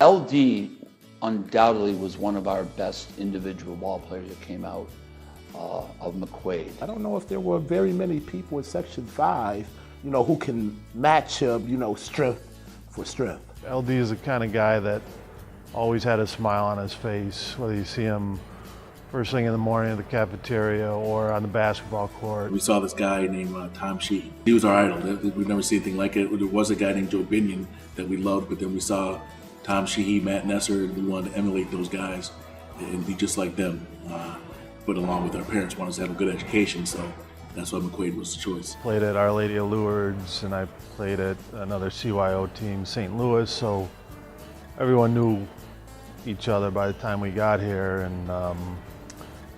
LD undoubtedly was one of our best individual ball players that came out of McQuaid. I don't know if there were very many people in Section 5, who can match him, strength for strength. LD is the kind of guy that always had a smile on his face, whether you see him first thing in the morning at the cafeteria or on the basketball court. We saw this guy named Tom Sheehy. He was our idol. We've never seen anything like it. There was a guy named Joe Binion that we loved, but then we saw Tom Sheehy, Matt Nesser, and we wanted to emulate those guys and be just like them. But along with our parents, wanted us to have a good education, so that's why McQuaid was the choice. Played at Our Lady of Lourdes, and I played at another CYO team, St. Louis, so everyone knew each other by the time we got here, and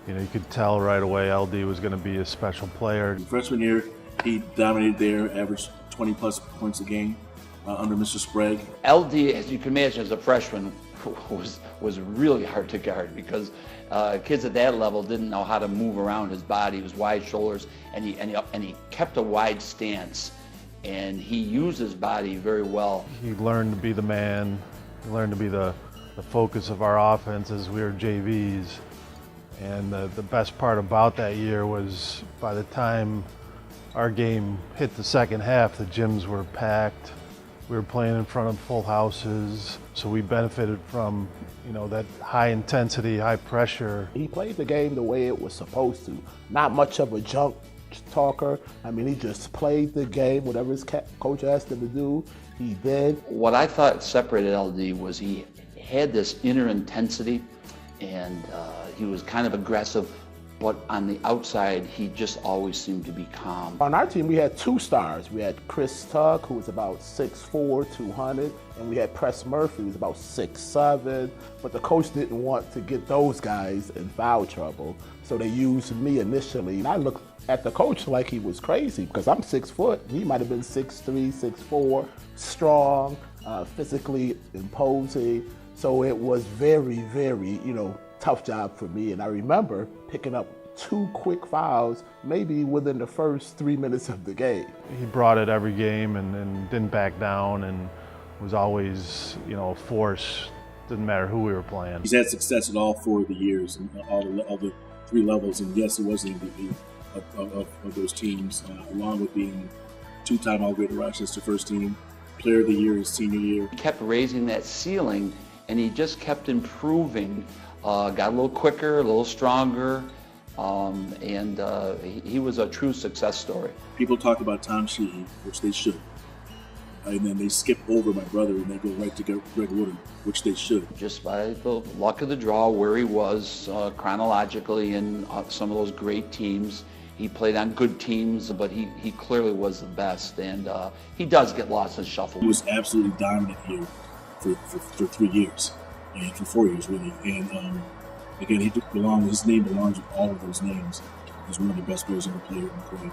you could tell right away LD was going to be a special player. Freshman year, he dominated there, averaged 20-plus points a game under Mr. Sprague. LD, as you can imagine, as a freshman, was really hard to guard because kids at that level didn't know how to move around his body. He was wide shoulders, and he kept a wide stance, and he used his body very well. He learned to be the man. He learned to be the focus of our offense as we were JVs. And the best part about that year was by the time our game hit the second half, the gyms were packed. We were playing in front of full houses, so we benefited from, that high intensity, high pressure. He played the game the way it was supposed to. Not much of a junk talker. He just played the game, whatever his coach asked him to do, he did. What I thought separated LD was he had this inner intensity, and he was kind of aggressive, but on the outside, he just always seemed to be calm. On our team, we had two stars. We had Chris Tuck, who was about 6'4", 200, and we had Press Murphy, who was about 6'7", but the coach didn't want to get those guys in foul trouble, so they used me initially. And I looked at the coach like he was crazy, because I'm 6 foot. He might have been 6'3", 6'4", strong, physically imposing. So it was very, very, tough job for me. And I remember picking up 2 quick fouls, maybe within the first 3 minutes of the game. He brought it every game and didn't back down and was always, a force. Didn't matter who we were playing. He's had success at all 4 of the years and all the 3 levels. And yes, he was the MVP of those teams, along with being 2-time All-Greater Rochester first team, player of the year his senior year. He kept raising that ceiling, and he just kept improving. Got a little quicker, a little stronger, and he was a true success story. People talk about Tom Sheehy, which they should, and then they skip over my brother and they go right to Greg Woodard, which they should. Just by the luck of the draw, where he was chronologically in some of those great teams. He played on good teams, but he clearly was the best, and he does get lost in shuffle. He was absolutely dominant here for 3 years. And for 4 years, really. And again, his name belongs with all of those names. He's one of the best players ever played in McQuaid.